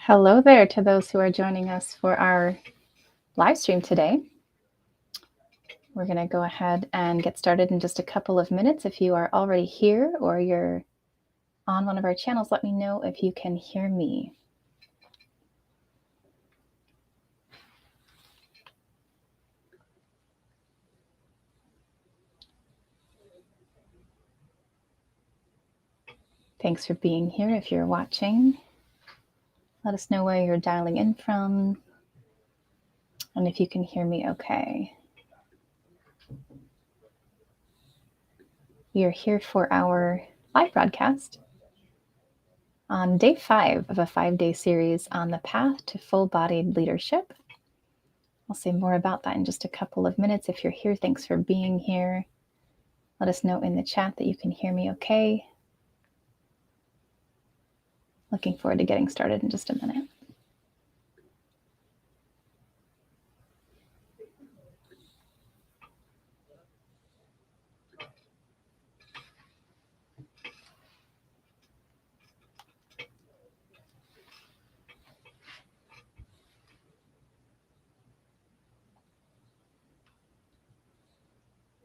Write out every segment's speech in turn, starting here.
Hello there to those who are joining us for our live stream today. We're going to go ahead and get started in just a couple of minutes. If you are already here or you're on one of our channels, let me know if you can hear me. Thanks for being here. If you're watching, let us know where you're dialing in from and if you can hear me okay. We are here for our live broadcast on day 5 of a 5-day series on the path to full-bodied leadership. I'll say more about that in just a couple of minutes. If you're here, thanks for being here. Let us know in the chat that you can hear me okay. Looking forward to getting started in just a minute.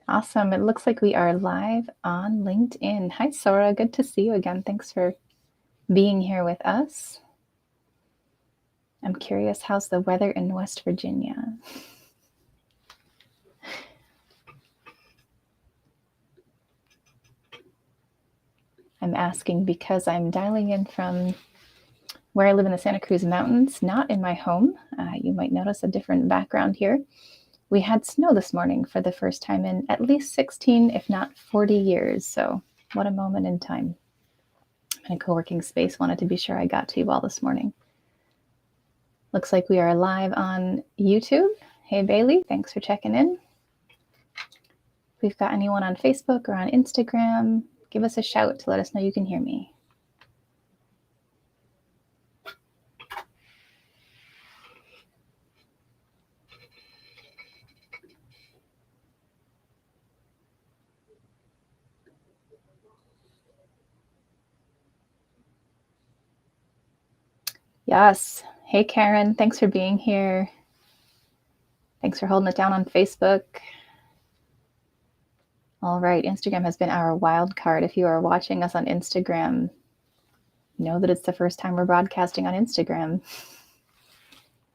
Awesome. It looks like we are live on LinkedIn. Hi, Sora. Good to see you again. Thanks for being here with us. I'm curious, how's the weather in West Virginia? I'm asking because I'm dialing in from where I live in the Santa Cruz Mountains, not in my home. You might notice a different background here. We had snow this morning for the first time in at least 16, if not 40 years. So what a moment in time. I'm in a co-working space. Wanted to be sure I got to you all this morning. Looks like we are live on YouTube. Hey, Bailey, thanks for checking in. If we've got anyone on Facebook or on Instagram, give us a shout to let us know you can hear me. Yes. Hey, Karen, thanks for being here. Thanks for holding it down on Facebook. All right, Instagram has been our wild card. If you are watching us on Instagram, know that it's the first time we're broadcasting on Instagram.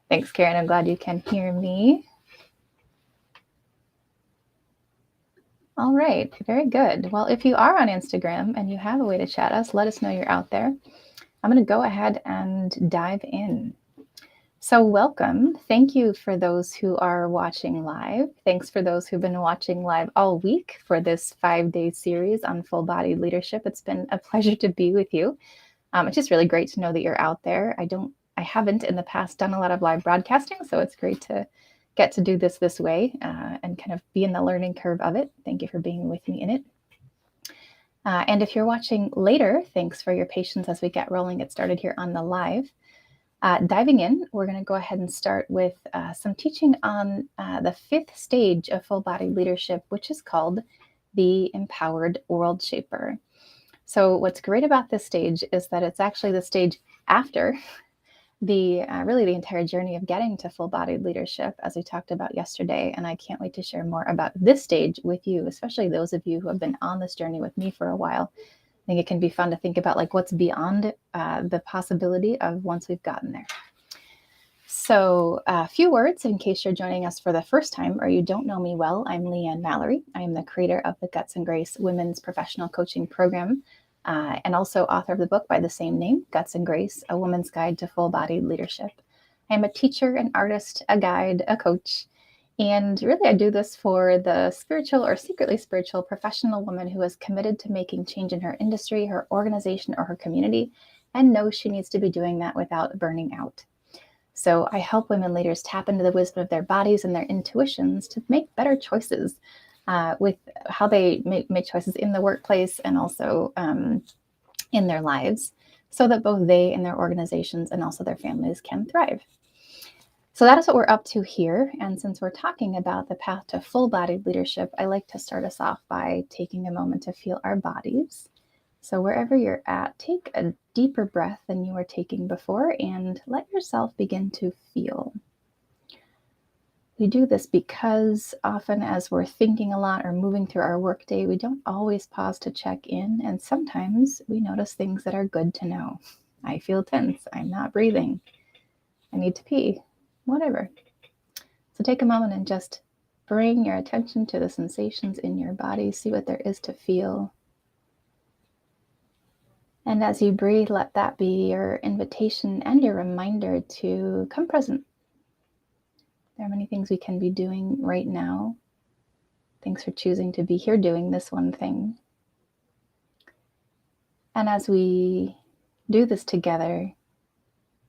Thanks, Karen. I'm glad you can hear me. All right, very good. Well, if you are on Instagram and you have a way to chat us, let us know you're out there. I'm going to go ahead and dive in. So welcome. Thank you for those who are watching live. Thanks for those who've been watching live all week for this 5-day series on full-bodied leadership. It's been a pleasure to be with you. It's just really great to know that you're out there. I haven't in the past done a lot of live broadcasting, so it's great to get to do this way and kind of be in the learning curve of it. Thank you for being with me in it. And if you're watching later, thanks for your patience as we get rolling. Get started here on the live. Diving in, we're going to go ahead and start with some teaching on the 5th stage of full-bodied leadership, which is called the Empowered WorldShaper. So what's great about this stage is that it's actually the stage after really the entire journey of getting to full-bodied leadership, as we talked about yesterday. And I can't wait to share more about this stage with you, especially those of you who have been on this journey with me for a while. I think it can be fun to think about like what's beyond the possibility of once we've gotten there. So a few words in case you're joining us for the first time or you don't know me well. I'm Leanne Mallory. I am the creator of the Guts and Grace Women's Professional Coaching Program and also author of the book by the same name, Guts and Grace, A Woman's Guide to Full-Bodied Leadership. I am a teacher, an artist, a guide, a coach. And really, I do this for the spiritual or secretly spiritual professional woman who is committed to making change in her industry, her organization, or her community, and knows she needs to be doing that without burning out. So I help women leaders tap into the wisdom of their bodies and their intuitions to make better choices with how they make choices in the workplace and also in their lives, so that both they and their organizations and also their families can thrive. So that is what we're up to here. And since we're talking about the path to full-bodied leadership, I like to start us off by taking a moment to feel our bodies. So wherever you're at, take a deeper breath than you were taking before and let yourself begin to feel. We do this because often as we're thinking a lot or moving through our workday, we don't always pause to check in. And sometimes we notice things that are good to know. I feel tense. I'm not breathing. I need to pee. Whatever. So take a moment and just bring your attention to the sensations in your body. See what there is to feel. And as you breathe, let that be your invitation and your reminder to come present. There are many things we can be doing right now. Thanks for choosing to be here doing this one thing. And as we do this together,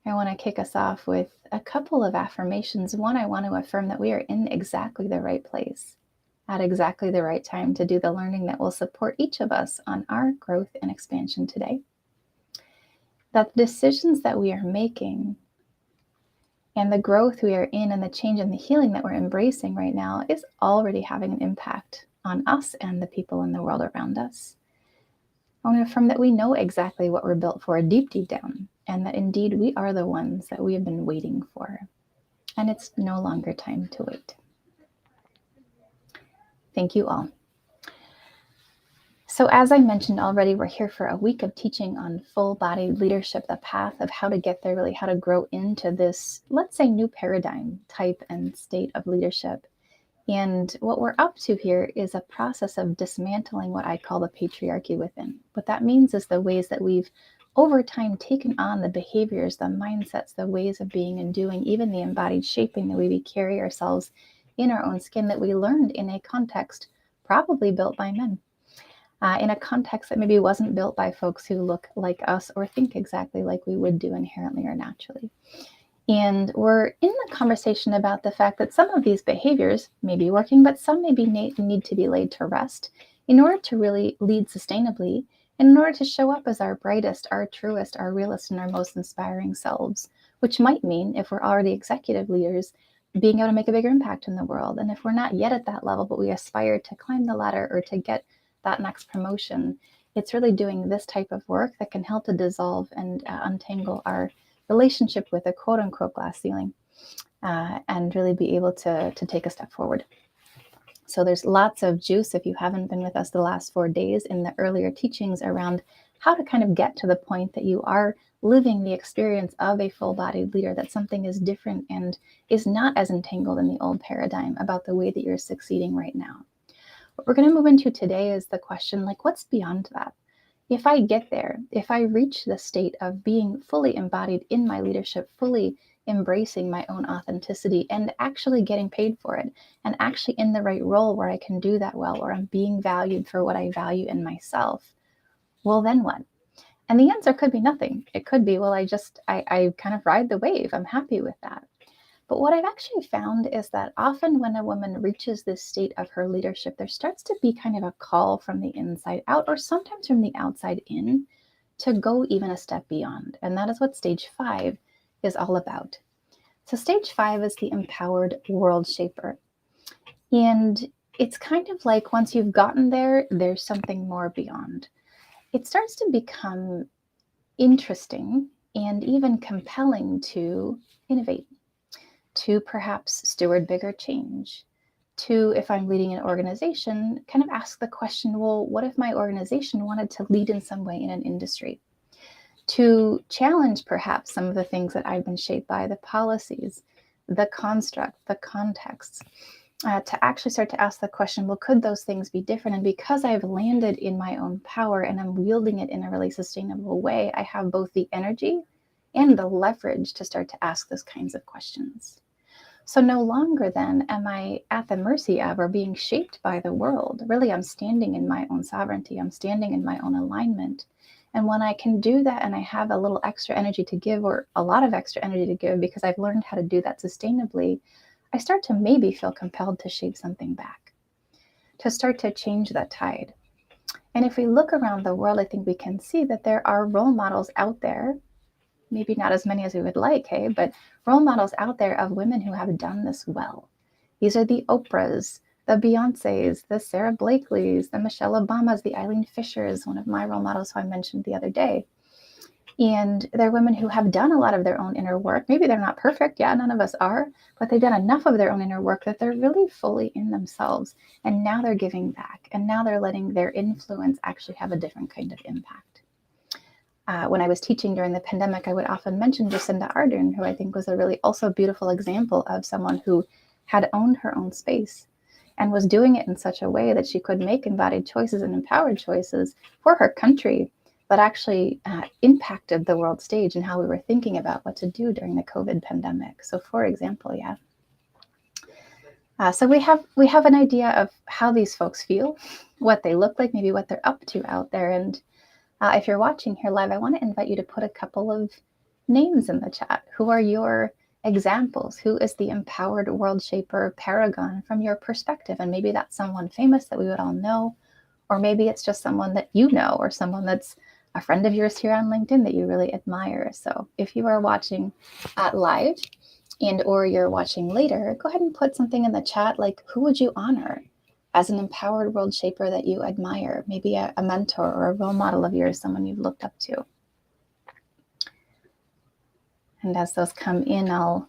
I want to kick us off with a couple of affirmations. One, I want to affirm that we are in exactly the right place at exactly the right time to do the learning that will support each of us on our growth and expansion today. That the decisions that we are making and the growth we are in and the change and the healing that we're embracing right now is already having an impact on us and the people in the world around us. I want to affirm that we know exactly what we're built for deep, deep down, and that indeed we are the ones that we have been waiting for. And it's no longer time to wait. Thank you all. So as I mentioned already, we're here for a week of teaching on full-bodied leadership, the path of how to get there, really how to grow into this, let's say, new paradigm type and state of leadership. And what we're up to here is a process of dismantling what I call the patriarchy within. What that means is the ways that we've over time taken on the behaviors, the mindsets, the ways of being and doing, even the embodied shaping, the way we carry ourselves in our own skin that we learned in a context probably built by men. In a context that maybe wasn't built by folks who look like us or think exactly like we would do inherently or naturally. And we're in the conversation about the fact that some of these behaviors may be working, but some maybe need to be laid to rest in order to really lead sustainably and in order to show up as our brightest, our truest, our realest, and our most inspiring selves, which might mean, if we're already executive leaders, being able to make a bigger impact in the world. And if we're not yet at that level, but we aspire to climb the ladder or to get that next promotion, it's really doing this type of work that can help to dissolve and untangle our relationship with a quote unquote glass ceiling and really be able to take a step forward. So there's lots of juice if you haven't been with us the last 4 days in the earlier teachings around how to kind of get to the point that you are living the experience of a full-bodied leader, that something is different and is not as entangled in the old paradigm about the way that you're succeeding right now. What we're going to move into today is the question, like, what's beyond that? If I get there, if I reach the state of being fully embodied in my leadership, fully embracing my own authenticity and actually getting paid for it, and actually in the right role where I can do that well, where I'm being valued for what I value in myself, well, then what? And the answer could be nothing. It could be, well, I kind of ride the wave. I'm happy with that. But what I've actually found is that often when a woman reaches this state of her leadership, there starts to be kind of a call from the inside out, or sometimes from the outside in, to go even a step beyond. And that is what stage 5 is all about. So stage 5 is the Empowered WorldShaper. And it's kind of like once you've gotten there, there's something more beyond. It starts to become interesting and even compelling to innovate, to perhaps steward bigger change, to, if I'm leading an organization, kind of ask the question, well, what if my organization wanted to lead in some way in an industry? To challenge perhaps some of the things that I've been shaped by, the policies, the construct, the context, to actually start to ask the question, well, could those things be different? And because I've landed in my own power and I'm wielding it in a really sustainable way, I have both the energy and the leverage to start to ask those kinds of questions. So no longer then am I at the mercy of or being shaped by the world. Really, I'm standing in my own sovereignty. I'm standing in my own alignment. And when I can do that and I have a little extra energy to give, or a lot of extra energy to give, because I've learned how to do that sustainably, I start to maybe feel compelled to shape something back, to start to change that tide. And if we look around the world, I think we can see that there are role models out there, maybe not as many as we would like, hey, but role models out there of women who have done this well. These are the Oprahs, the Beyoncés, the Sarah Blakeleys, the Michelle Obamas, the Eileen Fishers, one of my role models who I mentioned the other day. And they're women who have done a lot of their own inner work. Maybe they're not perfect. Yeah, none of us are. But they've done enough of their own inner work that they're really fully in themselves. And now they're giving back. And now they're letting their influence actually have a different kind of impact. When I was teaching during the pandemic, I would often mention Jacinda Ardern, who I think was a really also beautiful example of someone who had owned her own space and was doing it in such a way that she could make embodied choices and empowered choices for her country that actually impacted the world stage and how we were thinking about what to do during the COVID pandemic. So, for example, yeah. So we have an idea of how these folks feel, what they look like, maybe what they're up to out there. And if you're watching here live, I want to invite you to put a couple of names in the chat. Who are your examples? Who is the empowered world shaper paragon from your perspective? And maybe that's someone famous that we would all know, or maybe it's just someone that you know, or someone that's a friend of yours here on LinkedIn that you really admire. So if you are watching live and or you're watching later, go ahead and put something in the chat like, who would you honor as an empowered world shaper that you admire, maybe a mentor or a role model of yours, someone you've looked up to. And as those come in, I'll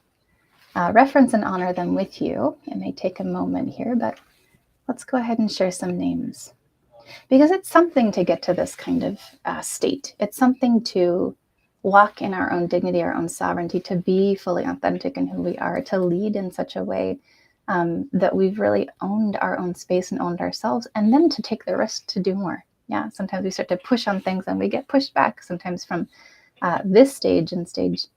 reference and honor them with you. It may take a moment here, but let's go ahead and share some names. Because it's something to get to this kind of state. It's something to walk in our own dignity, our own sovereignty, to be fully authentic in who we are, to lead in such a way that we've really owned our own space and owned ourselves, and then to take the risk to do more. Yeah, sometimes we start to push on things and we get pushed back. Sometimes from this stage, in stage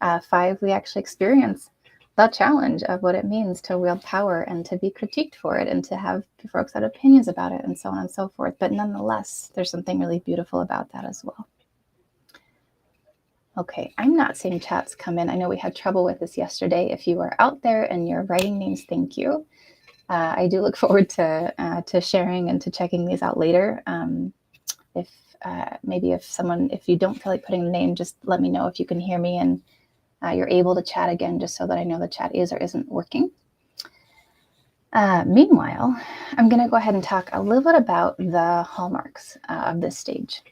5, we actually experience the challenge of what it means to wield power and to be critiqued for it and to have folks have opinions about it and so on and so forth. But nonetheless, there's something really beautiful about that as well. Okay, I'm not seeing chats come in. I know we had trouble with this yesterday. If you are out there and you're writing names, thank you. I do look forward to sharing and to checking these out later. If you don't feel like putting the name, just let me know if you can hear me and you're able to chat again, just so that I know the chat is or isn't working. Meanwhile, I'm going to go ahead and talk a little bit about the hallmarks of this stage.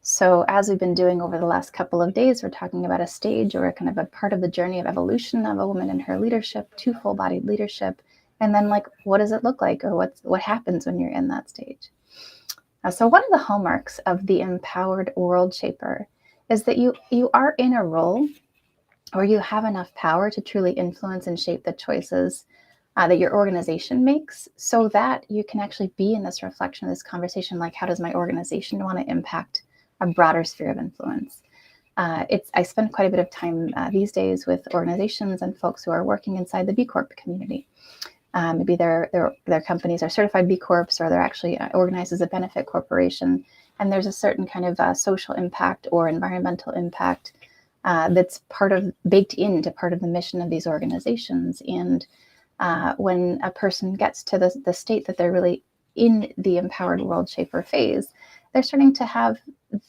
So as we've been doing over the last couple of days, we're talking about a stage or kind of a part of the journey of evolution of a woman in her leadership to full-bodied leadership. And then what does it look like, or what happens when you're in that stage? So one of the hallmarks of the empowered world shaper is that you are in a role where you have enough power to truly influence and shape the choices that your organization makes, so that you can actually be in this reflection of this conversation, like, how does my organization want to impact a broader sphere of influence? I spend quite a bit of time these days with organizations and folks who are working inside the B Corp community. Maybe their companies are certified B Corps, or they're actually organized as a benefit corporation, and there's a certain kind of social impact or environmental impact that's baked into part of the mission of these organizations. And when a person gets to the state that they're really in the empowered world shaper phase, they're starting to have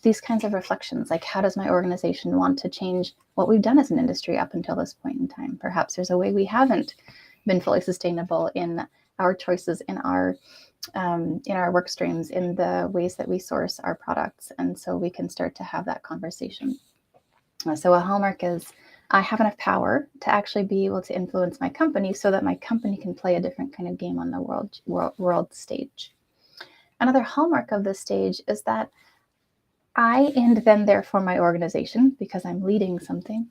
these kinds of reflections, like, how does my organization want to change what we've done as an industry up until this point in time? Perhaps there's a way we haven't been fully sustainable in our choices, in our work streams, in the ways that we source our products. And so we can start to have that conversation. So a hallmark is, I have enough power to actually be able to influence my company so that my company can play a different kind of game on the world stage. Another hallmark of this stage is that I, and then therefore my organization, because I'm leading something,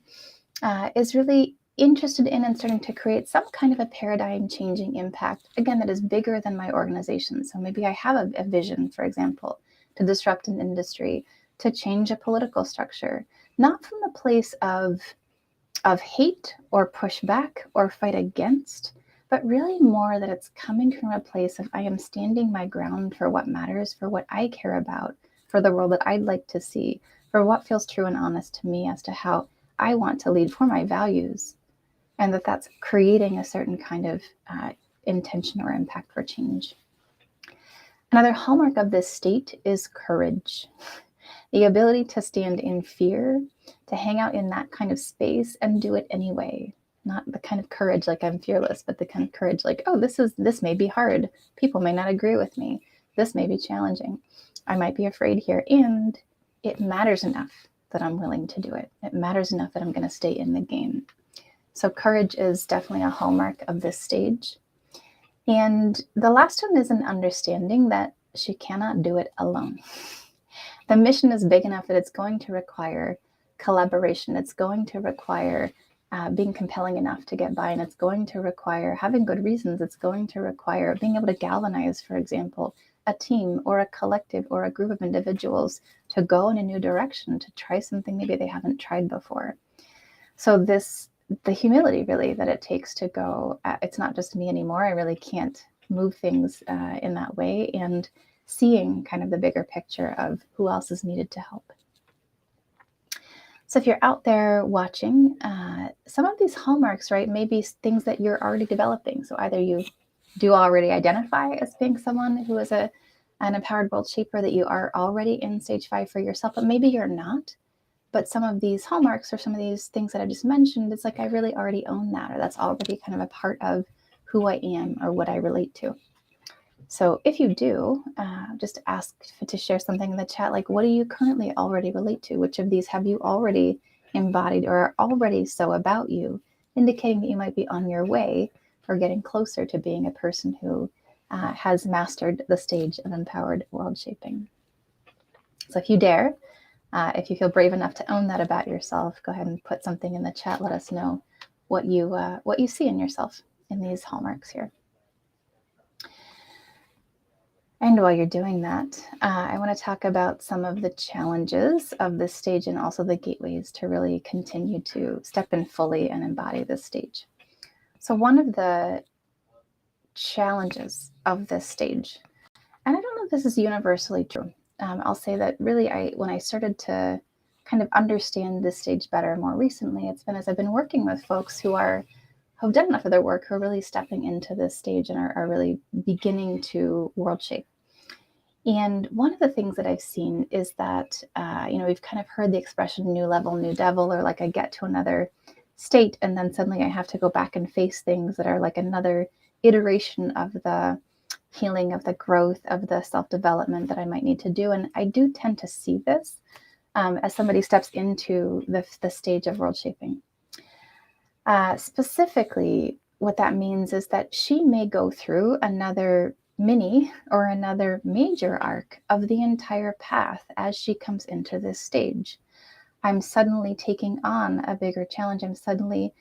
is really interested in and starting to create some kind of a paradigm changing impact, again, that is bigger than my organization. So maybe I have a vision, for example, to disrupt an industry, to change a political structure, not from a place of hate or pushback or fight against, but really more that it's coming from a place of, I am standing my ground for what matters, for what I care about, for the world that I'd like to see, for what feels true and honest to me as to how I want to lead, for my values, and that's creating a certain kind of intention or impact for change. Another hallmark of this state is courage. The ability to stand in fear, to hang out in that kind of space and do it anyway. Not the kind of courage like I'm fearless, but the kind of courage like, oh, this may be hard. People may not agree with me. This may be challenging. I might be afraid here, and it matters enough that I'm willing to do it. It matters enough that I'm going to stay in the game. So courage is definitely a hallmark of this stage. And the last one is an understanding that she cannot do it alone. The mission is big enough that it's going to require collaboration. It's going to require being compelling enough to get by, and it's going to require having good reasons. It's going to require being able to galvanize, for example, a team or a collective or a group of individuals to go in a new direction, to try something maybe they haven't tried before. So the humility really that it takes to go, it's not just me anymore. I really can't move things in that way, and seeing kind of the bigger picture of who else is needed to help. So if you're out there watching, some of these hallmarks, right, may be things that you're already developing. So either you do already identify as being someone who is an empowered world shaper, that you are already in stage 5 for yourself, but maybe you're not. But some of these hallmarks or some of these things that I just mentioned, it's like I really already own that, or that's already kind of a part of who I am or what I relate to. So if you do, just ask to share something in the chat, like what do you currently already relate to? Which of these have you already embodied or are already so about you, indicating that you might be on your way or getting closer to being a person who has mastered the stage of empowered world shaping. So if you dare, if you feel brave enough to own that about yourself, go ahead and put something in the chat. Let us know what you see in yourself in these hallmarks here. And while you're doing that, I want to talk about some of the challenges of this stage and also the gateways to really continue to step in fully and embody this stage. So one of the challenges of this stage, and I don't know if this is universally true, I'll say that really when I started to kind of understand this stage better more recently, it's been as I've been working with folks who've done enough of their work, who are really stepping into this stage and are really beginning to world shape. And one of the things that I've seen is that, we've kind of heard the expression new level, new devil, or like I get to another state and then suddenly I have to go back and face things that are like another iteration of the healing, of the growth, of the self-development that I might need to do. And I do tend to see this as somebody steps into the stage of world shaping. Specifically, what that means is that she may go through another mini or another major arc of the entire path as she comes into this stage. I'm suddenly taking on a bigger challenge. I'm suddenly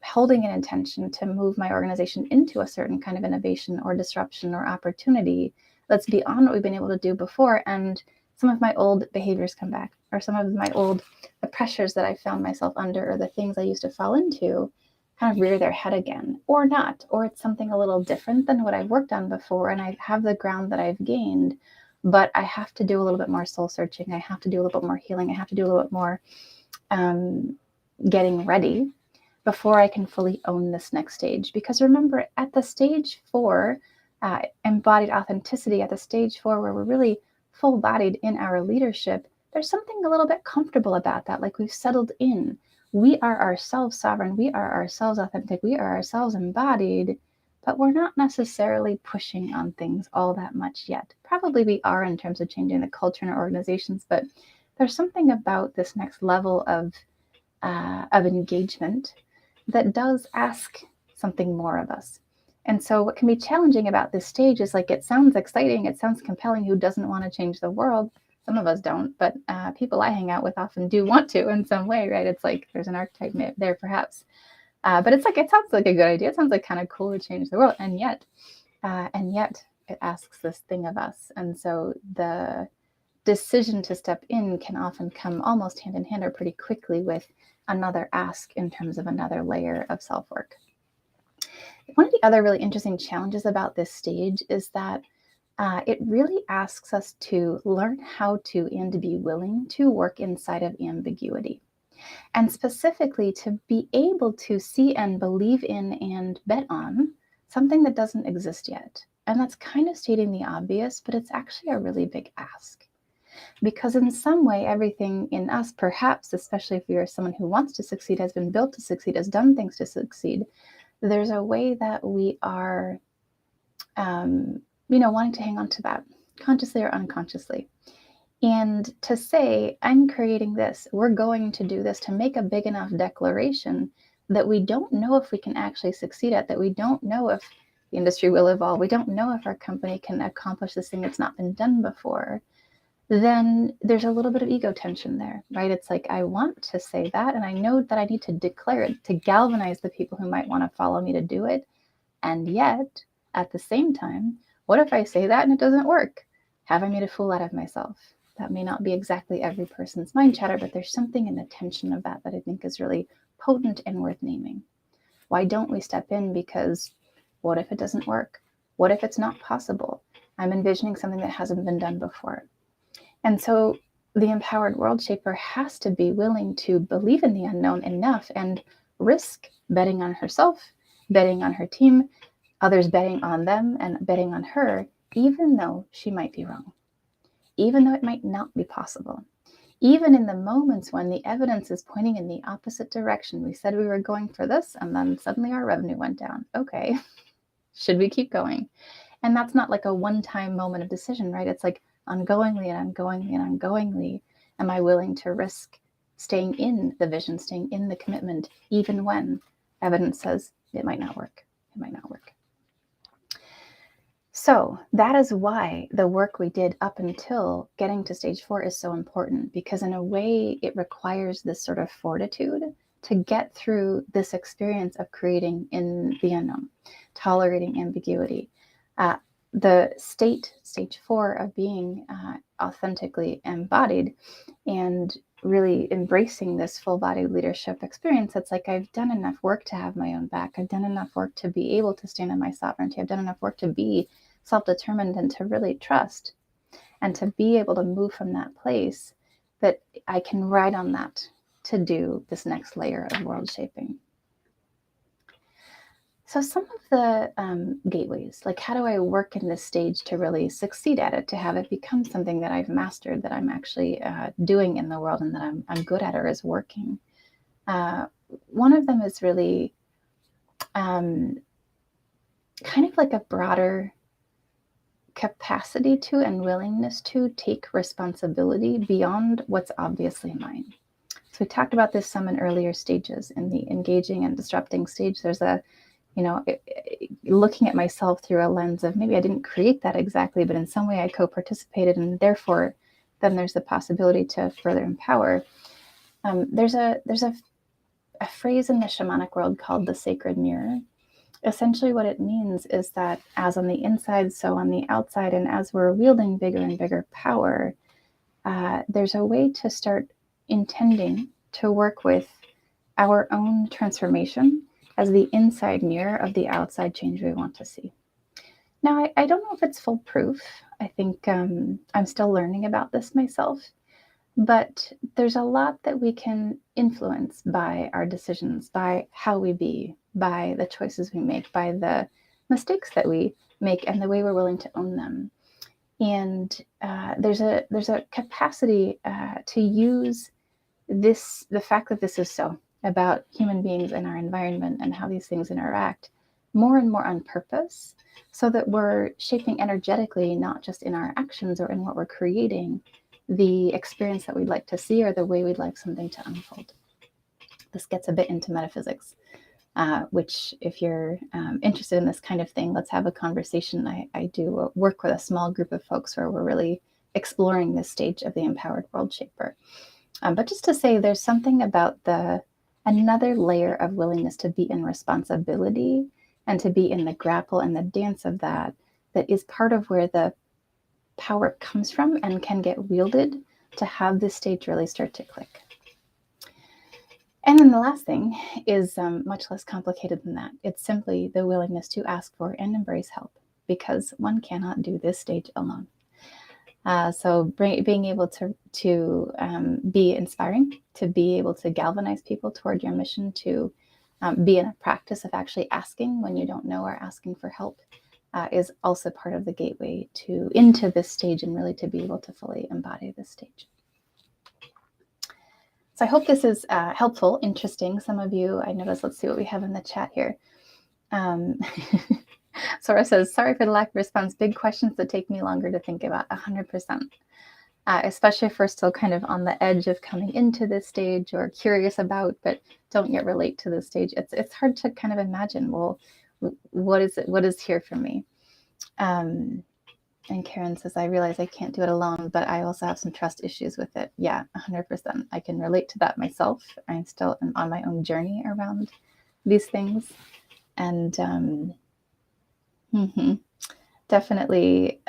holding an intention to move my organization into a certain kind of innovation or disruption or opportunity that's beyond what we've been able to do before. And some of my old behaviors come back, or some of the pressures that I found myself under, or the things I used to fall into kind of rear their head again, or not, or it's something a little different than what I've worked on before. And I have the ground that I've gained, but I have to do a little bit more soul searching. I have to do a little bit more healing. I have to do a little bit more getting ready before I can fully own this next stage. Because remember, at the stage 4, embodied authenticity, at the stage 4 where we're really full-bodied in our leadership, there's something a little bit comfortable about that, like we've settled in. We are ourselves sovereign, we are ourselves authentic, we are ourselves embodied, but we're not necessarily pushing on things all that much yet. Probably we are in terms of changing the culture in our organizations, but there's something about this next level of engagement that does ask something more of us. And so what can be challenging about this stage is, like, it sounds exciting, it sounds compelling. Who doesn't want to change the world? Some of us don't, but people I hang out with often do want to in some way, right? It's like there's an archetype there perhaps. But it's like, it sounds like a good idea. It sounds like kind of cool to change the world. And yet it asks this thing of us. And so the decision to step in can often come almost hand in hand or pretty quickly with another ask in terms of another layer of self-work. One of the other really interesting challenges about this stage is that it really asks us to learn how to and to be willing to work inside of ambiguity. And specifically to be able to see and believe in and bet on something that doesn't exist yet. And that's kind of stating the obvious, but it's actually a really big ask. Because in some way, everything in us, perhaps, especially if you're someone who wants to succeed, has been built to succeed, has done things to succeed, there's a way that we are, wanting to hang on to that, consciously or unconsciously. And to say, I'm creating this, we're going to do this, to make a big enough declaration that we don't know if we can actually succeed at, that we don't know if the industry will evolve, we don't know if our company can accomplish this thing that's not been done before, then there's a little bit of ego tension there, right? It's like, I want to say that, and I know that I need to declare it to galvanize the people who might want to follow me to do it. And yet, at the same time, what if I say that and it doesn't work? Have I made a fool out of myself? That may not be exactly every person's mind chatter, but there's something in the tension of that I think is really potent and worth naming. Why don't we step in? Because what if it doesn't work? What if it's not possible? I'm envisioning something that hasn't been done before. And so the empowered world shaper has to be willing to believe in the unknown enough and risk betting on herself, betting on her team, others betting on them and betting on her, even though she might be wrong, even though it might not be possible. Even in the moments when the evidence is pointing in the opposite direction. We said we were going for this, and then suddenly our revenue went down. Okay, should we keep going? And that's not like a one-time moment of decision, right? It's like ongoingly and ongoingly and ongoingly. Am I willing to risk staying in the vision, staying in the commitment, even when evidence says it might not work? It might not work. So that is why the work we did up until getting to stage 4 is so important, because in a way it requires this sort of fortitude to get through this experience of creating in the unknown, tolerating ambiguity. The stage 4 of being authentically embodied and really embracing this full-bodied leadership experience, it's like, I've done enough work to have my own back. I've done enough work to be able to stand on my sovereignty. I've done enough work to be self-determined and to really trust and to be able to move from that place that I can ride on that to do this next layer of world shaping. So some of the gateways, like how do I work in this stage to really succeed at it, to have it become something that I've mastered, that I'm actually doing in the world and that I'm good at or is working. One of them is really kind of like a broader capacity to and willingness to take responsibility beyond what's obviously mine. So we talked about this some in earlier stages. In the engaging and disrupting stage, there's a, looking at myself through a lens of maybe I didn't create that exactly, but in some way I co-participated, and therefore then there's the possibility to further empower. There's a phrase in the shamanic world called the sacred mirror. Essentially what it means is that as on the inside, so on the outside, and as we're wielding bigger and bigger power, there's a way to start intending to work with our own transformation as the inside mirror of the outside change we want to see. Now, I don't know if it's foolproof. I think I'm still learning about this myself, but there's a lot that we can influence by our decisions, by how we be, by the choices we make, by the mistakes that we make, and the way we're willing to own them. And there's a capacity to use this, the fact that this is so about human beings and our environment and how these things interact, more and more on purpose, so that we're shaping energetically, not just in our actions or in what we're creating, the experience that we'd like to see or the way we'd like something to unfold. This gets a bit into metaphysics, which if you're interested in this kind of thing, let's have a conversation. I do work with a small group of folks where we're really exploring this stage of the empowered world shaper. But just to say, there's something about another layer of willingness to be in responsibility and to be in the grapple and the dance of that is part of where the power comes from and can get wielded to have this stage really start to click. And then the last thing is much less complicated than that. It's simply the willingness to ask for and embrace help, because one cannot do this stage alone. So being able to be inspiring, to be able to galvanize people toward your mission, to be in a practice of actually asking when you don't know or asking for help is also part of the gateway into this stage, and really to be able to fully embody this stage. So I hope this is helpful, interesting. Some of you, I noticed, let's see what we have in the chat here. Sora says, sorry for the lack of response. Big questions that take me longer to think about. 100%. especially if we're still kind of on the edge of coming into this stage or curious about, but don't yet relate to this stage. It's hard to kind of imagine, well, what is it? What is here for me? Um, and Karen says, I realize I can't do it alone, but I also have some trust issues with it. Yeah, 100%. I can relate to that myself. I'm still on my own journey around these things. And definitely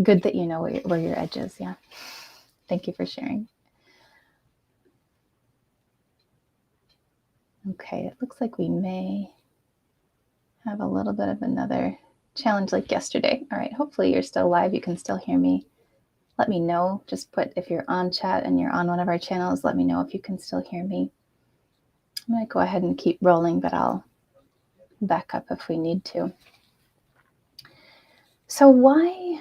good that you know where your edge is. Yeah. Thank you for sharing. Okay, it looks like we may have a little bit of another challenge like yesterday. All right, hopefully you're still live. You can still hear me. Let me know. Just put, if you're on chat and you're on one of our channels, let me know if you can still hear me. I'm going to go ahead and keep rolling, but I'll back up if we need to. So why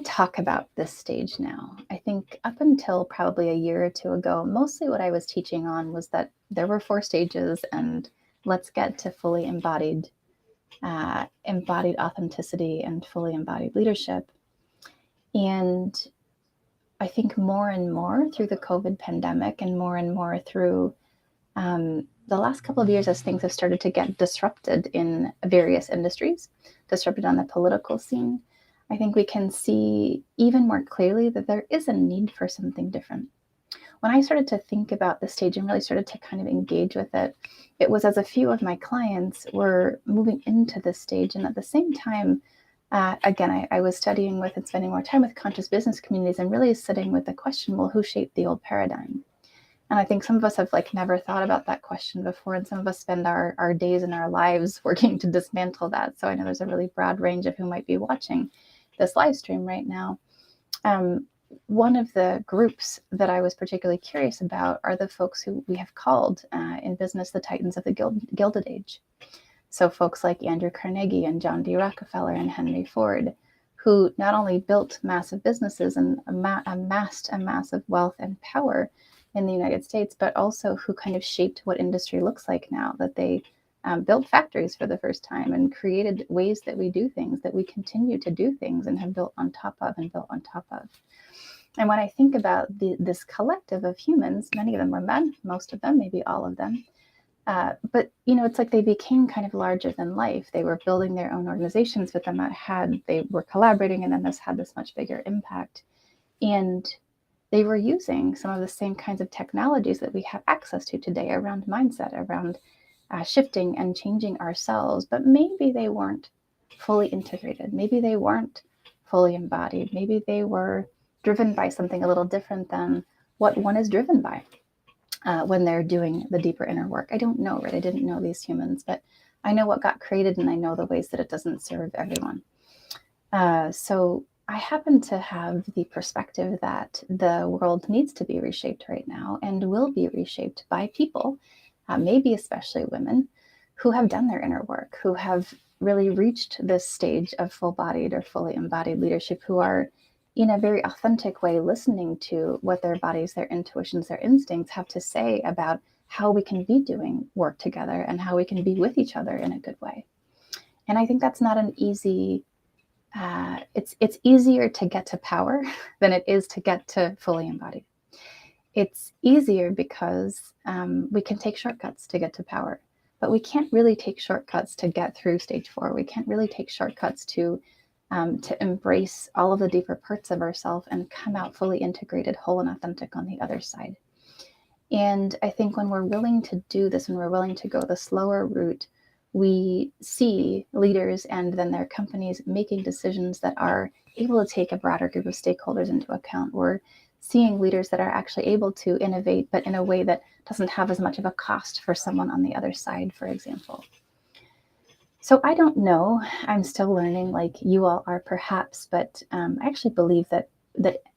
talk about this stage now? I think up until probably a year or two ago, mostly what I was teaching on was that there were 4 stages, and let's get to fully embodied authenticity and fully embodied leadership. And I think more and more through the COVID pandemic and more through the last couple of years, as things have started to get disrupted in various industries, disrupted on the political scene, I think we can see even more clearly that there is a need for something different. When I started to think about the stage and really started to kind of engage with it, it was as a few of my clients were moving into this stage. And at the same time, again, I was studying with and spending more time with conscious business communities and really sitting with the question, well, who shaped the old paradigm? And I think some of us have never thought about that question before. And some of us spend our days and our lives working to dismantle that. So I know there's a really broad range of who might be watching this live stream right now. One of the groups that I was particularly curious about are the folks who we have called in business the Titans of the Gilded Age. So folks like Andrew Carnegie and John D. Rockefeller and Henry Ford, who not only built massive businesses and amassed a massive wealth and power in the United States, but also who kind of shaped what industry looks like now, that they built factories for the first time and created ways that we do things, that we continue to do things and have built on top of and built on top of. And when I think about this collective of humans, many of them were men, most of them, maybe all of them. But, it's like they became kind of larger than life. They were building their own organizations, but then they were collaborating, and then this had this much bigger impact. And they were using some of the same kinds of technologies that we have access to today around mindset, around shifting and changing ourselves. But maybe they weren't fully integrated. Maybe they weren't fully embodied. Maybe they were driven by something a little different than what one is driven by when they're doing the deeper inner work. I don't know, right? I didn't know these humans, but I know what got created, and I know the ways that it doesn't serve everyone. So I happen to have the perspective that the world needs to be reshaped right now and will be reshaped by people, maybe especially women, who have done their inner work, who have really reached this stage of full-bodied or fully embodied leadership, who are in a very authentic way listening to what their bodies, their intuitions, their instincts have to say about how we can be doing work together and how we can be with each other in a good way. And I think that's not an easy it's easier to get to power than it is to get to fully embodied. It's easier because we can take shortcuts to get to power, but we can't really take shortcuts to get through stage 4. We can't really take shortcuts to embrace all of the deeper parts of ourselves and come out fully integrated, whole, and authentic on the other side. And I think when we're willing to do this, when we're willing to go the slower route, we see leaders and then their companies making decisions that are able to take a broader group of stakeholders into account. We're seeing leaders that are actually able to innovate, but in a way that doesn't have as much of a cost for someone on the other side, for example. So I don't know. I'm still learning, like you all are perhaps, but I actually believe that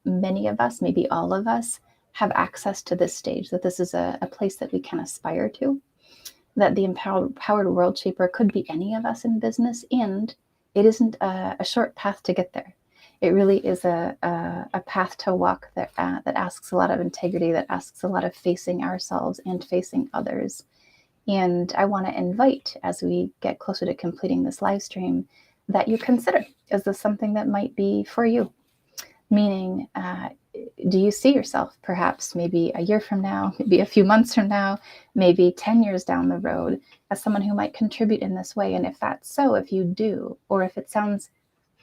many of us, maybe all of us, have access to this stage, that this is a place that we can aspire to, that the empowered WorldShaper could be any of us in business, and it isn't a short path to get there. It really is a path to walk that asks a lot of integrity, that asks a lot of facing ourselves and facing others. And I want to invite, as we get closer to completing this live stream, that you consider, is this something that might be for you? Meaning, do you see yourself perhaps maybe a year from now, maybe a few months from now, maybe 10 years down the road as someone who might contribute in this way? And if that's so, if you do, or if it sounds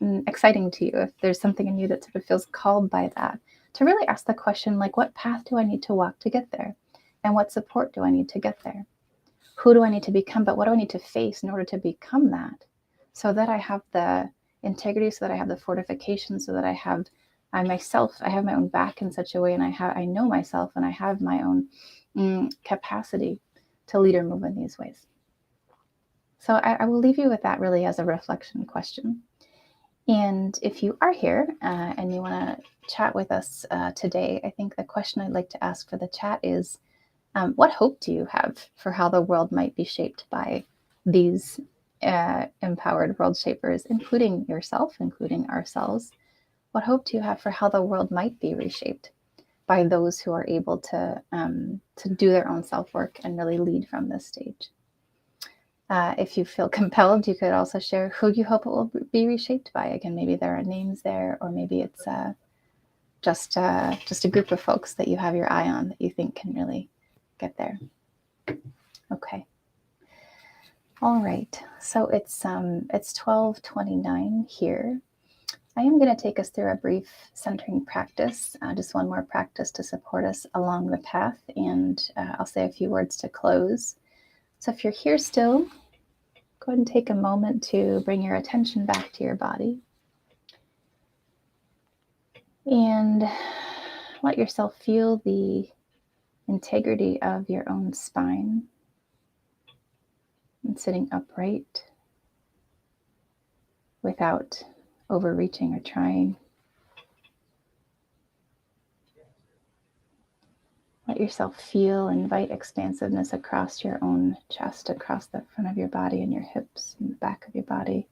exciting to you, if there's something in you that sort of feels called by that, to really ask the question, like, what path do I need to walk to get there? And what support do I need to get there? Who do I need to become? But what do I need to face in order to become that? So that I have the integrity, so that I have the fortification, so that I have myself, I have my own back in such a way, and I know myself, and I have my own capacity to lead or move in these ways. So I will leave you with that really as a reflection question. And if you are here and you want to chat with us today, I think the question I'd like to ask for the chat is, what hope do you have for how the world might be shaped by these empowered world shapers, including yourself, including ourselves? What hope do you have for how the world might be reshaped by those who are able to do their own self-work and really lead from this stage? If you feel compelled, you could also share who you hope it will be reshaped by. Again, maybe there are names there, or maybe it's just a group of folks that you have your eye on that you think can really get there. Okay. All right. So it's 12:29 here. I am going to take us through a brief centering practice, just one more practice to support us along the path, and I'll say a few words to close. So if you're here still, go ahead and take a moment to bring your attention back to your body and let yourself feel the integrity of your own spine and sitting upright without overreaching or trying. Let yourself feel, invite expansiveness across your own chest, across the front of your body and your hips and the back of your body,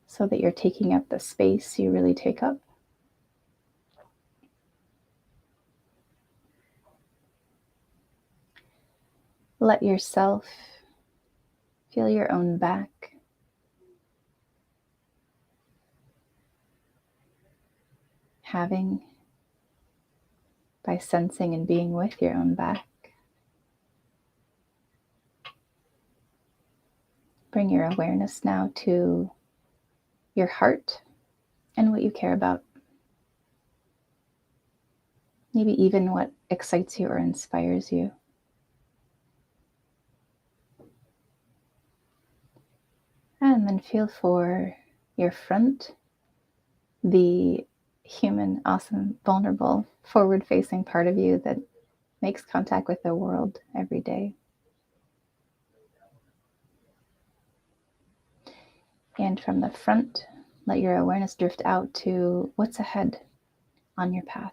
so that you're taking up the space you really take up. Let yourself feel your own back. Having, by sensing and being with your own back. Bring your awareness now to your heart and what you care about. Maybe even what excites you or inspires you. And then feel for your front, the human, awesome, vulnerable, forward-facing part of you that makes contact with the world every day. And from the front, let your awareness drift out to what's ahead on your path.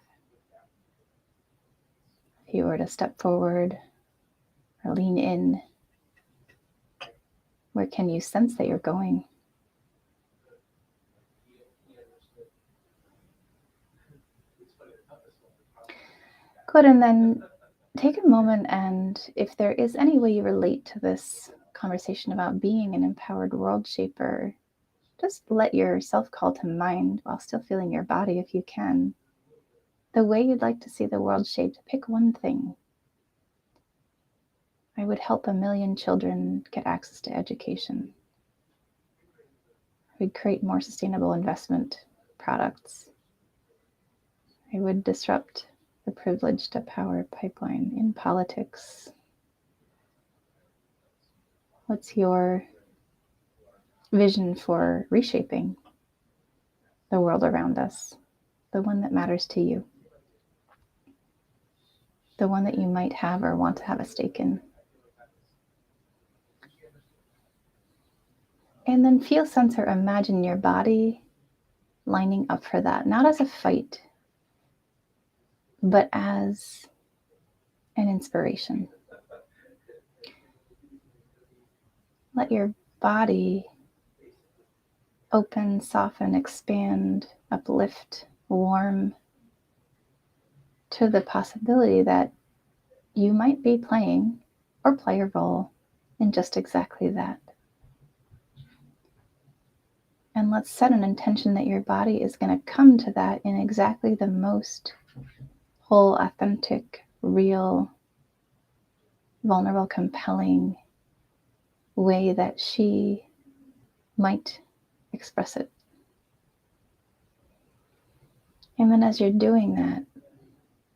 If you were to step forward or lean in, where can you sense that you're going? Good, and then take a moment, and if there is any way you relate to this conversation about being an empowered world shaper, just let yourself call to mind, while still feeling your body if you can, the way you'd like to see the world shaped. Pick one thing. I would help 1 million children get access to education. I would create more sustainable investment products. I would disrupt the privilege to power pipeline in politics. What's your vision for reshaping the world around us? The one that matters to you. The one that you might have or want to have a stake in. And then feel, sense, or imagine your body lining up for that, not as a fight, but as an inspiration. Let your body open, soften, expand, uplift, warm to the possibility that you might be playing or play a role in just exactly that. And let's set an intention that your body is going to come to that in exactly the most whole, authentic, real, vulnerable, compelling way that she might express it. And then as you're doing that,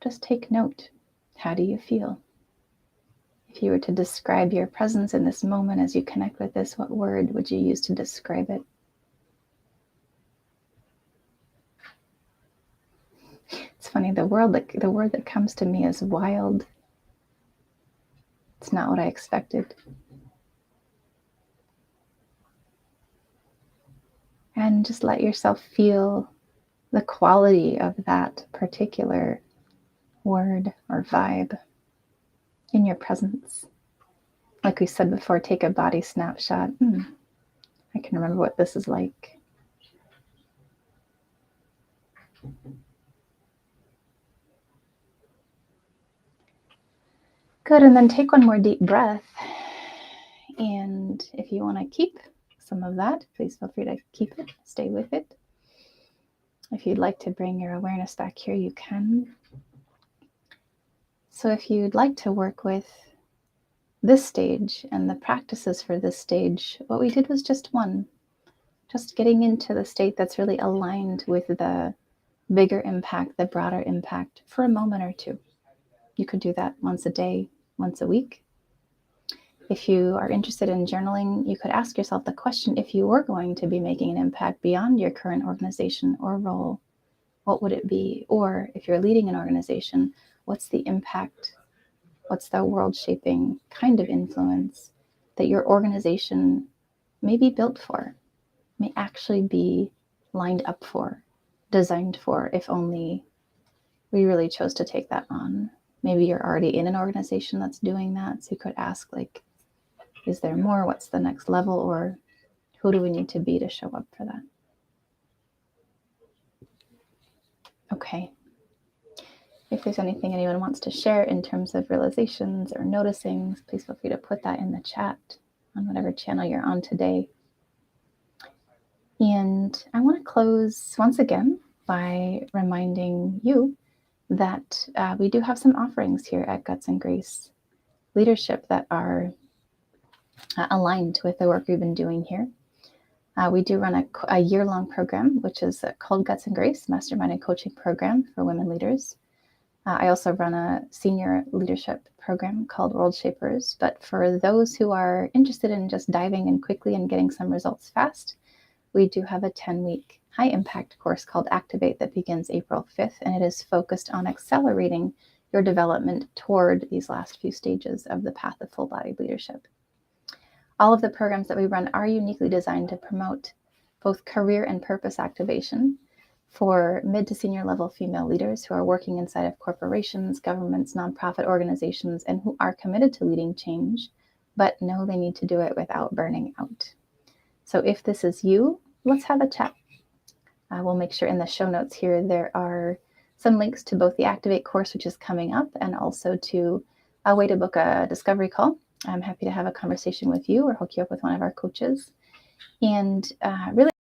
just take note. How do you feel? If you were to describe your presence in this moment as you connect with this, what word would you use to describe it? It's funny, the word that comes to me is wild. It's not what I expected. And just let yourself feel the quality of that particular word or vibe in your presence. Like we said before, take a body snapshot. I can remember what this is like. Good, and then take one more deep breath. And if you want to keep some of that, please feel free to keep it, stay with it. If you'd like to bring your awareness back here, you can. So if you'd like to work with this stage and the practices for this stage, what we did was just getting into the state that's really aligned with the bigger impact, the broader impact for a moment or two. You could do that once a day, once a week. If you are interested in journaling, you could ask yourself the question, if you were going to be making an impact beyond your current organization or role, what would it be? Or if you're leading an organization, what's the impact? What's the world-shaping kind of influence that your organization may be built for, may actually be lined up for, designed for, if only we really chose to take that on. Maybe you're already in an organization that's doing that, so you could ask, like, is there more? What's the next level? Or who do we need to be to show up for that? Okay. If there's anything anyone wants to share in terms of realizations or noticings, please feel free to put that in the chat on whatever channel you're on today. And I want to close once again by reminding you that we do have some offerings here at Guts and Grace Leadership that are aligned with the work we've been doing here. We do run a year-long program, which is called Guts and Grace Mastermind and Coaching Program for Women Leaders. I also run a senior leadership program called WorldShapers. But for those who are interested in just diving in quickly and getting some results fast, we do have a 10-week high-impact course called Activate that begins April 5th, and it is focused on accelerating your development toward these last few stages of the path of full-bodied leadership. All of the programs that we run are uniquely designed to promote both career and purpose activation for mid to senior level female leaders who are working inside of corporations, governments, nonprofit organizations, and who are committed to leading change, but know they need to do it without burning out. So if this is you, let's have a chat. We'll make sure in the show notes here there are some links to both the Activate course, which is coming up, and also to a way to book a discovery call. I'm happy to have a conversation with you or hook you up with one of our coaches. And really